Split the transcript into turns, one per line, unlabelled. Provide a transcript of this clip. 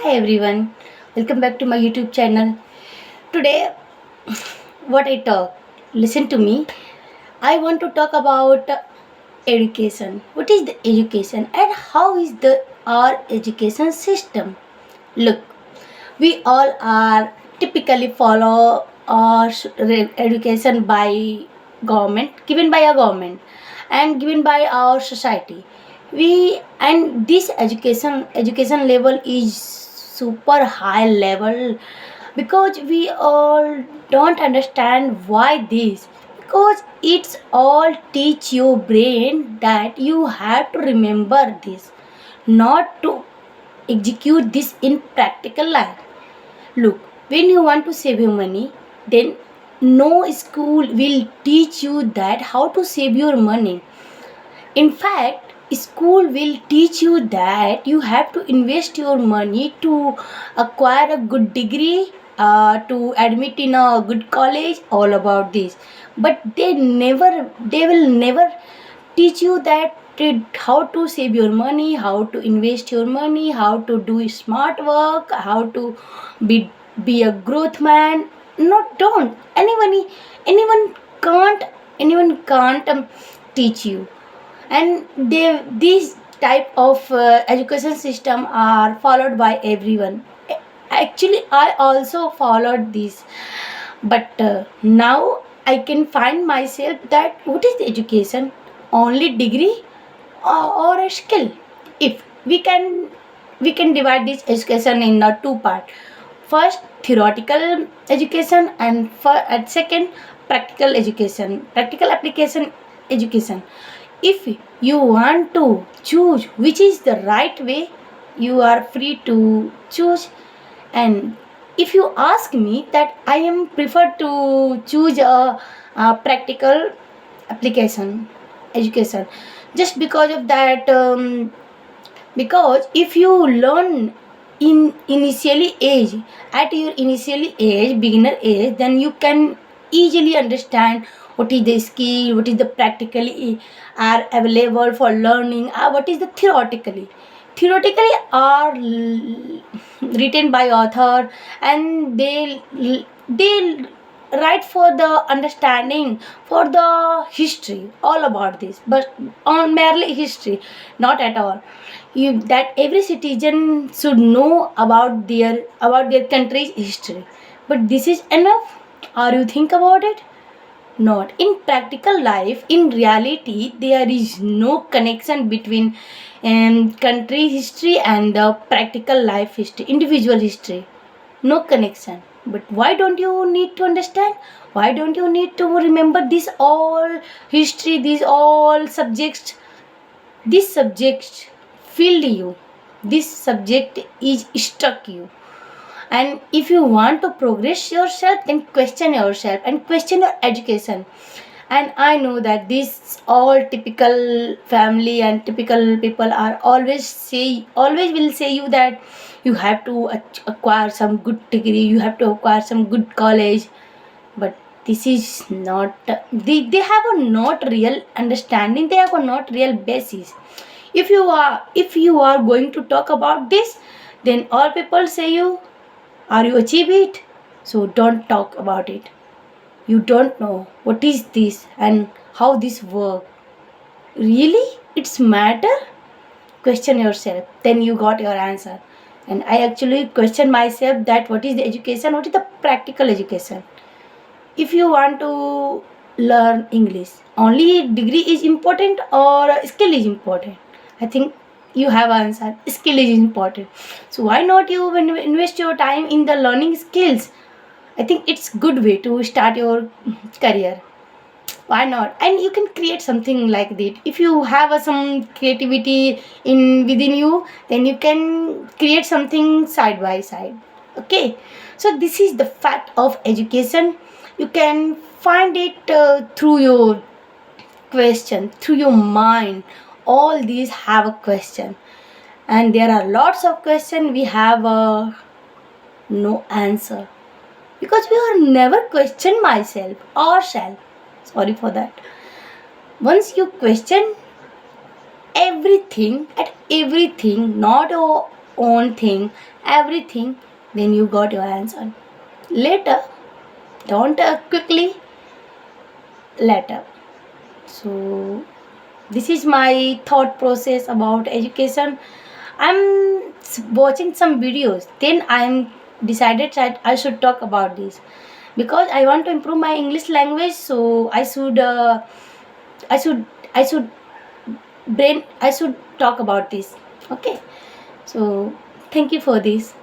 Hi everyone, welcome back to my YouTube channel. Today, what I talk, listen to me. I want to talk about education. What is the education and how is the our education system? Look, we all are typically follow our education by government, given by a government, and given by our society. We and this education level is super high level because we all don't understand why this, because it's all teach your brain that you have to remember this, not to execute this in practical life. Look, when you want to save your money, then no school will teach you that how to save your money. In fact, school will teach you that you have to invest your money to acquire a good degree, to admit in a good college, all about this. But they will never teach you that how to save your money, how to invest your money, how to do smart work, how to be a growth man. No, don't. Anyone can't anyone can't teach you. And these type of education system are followed by everyone. Actually, I also followed this, but now I can find myself that what is the education, only degree or a skill. If we can divide this education in two part. First, theoretical education, and second, practical education, practical application education. If you want to choose which is the right way, you are free to choose. And if you ask me, that I am prefer to choose a practical application education, just because of that, because if you learn in initially age, at your initially age, beginner age, then you can easily understand what is the skill, what is the practically are available for learning, what is the theoretically are written by author, and they write for the understanding, for the history, all about this, but on merely history, not at all. That every citizen should know about their country's history. But this is enough? Are you think about it? Not in practical life. In reality, there is no connection between country history and the practical life history, individual history. No connection. But why don't you need to understand? Why don't you need to remember this all history, these all subjects? This subject filled you. This subject is stuck you. And if you want to progress yourself, then question yourself and question your education. And I know that this all typical family and typical people are always will say you that you have to acquire some good degree, you have to acquire some good college. But this is not, they have a not real understanding, they have a not real basis. If you are going to talk about this, then all people say you, are you achieve it? So don't talk about it. You don't know what is this and how this work. Really? It's matter? Question yourself. Then you got your answer. And I actually question myself that what is the education? What is the practical education? If you want to learn English, only degree is important or skill is important? I think you have answer. Skill is important. So why not you when you invest your time in the learning skills? I think it's good way to start your career. Why not? And you can create something like that. If you have some creativity in within you, then you can create something side by side. Okay. So this is the fact of education. You can find it through your question, through your mind. All these have a question, and there are lots of questions we have no answer, because we are never question myself ourselves. Sorry for that. Once you question everything at everything, not own thing, everything, then you got your answer. Later, don't quickly, later. So this is my thought process about education. I'm watching some videos, then I'm decided that I should talk about this because I want to improve my English language. So I should, I should I should talk about this. Okay. So thank you for this.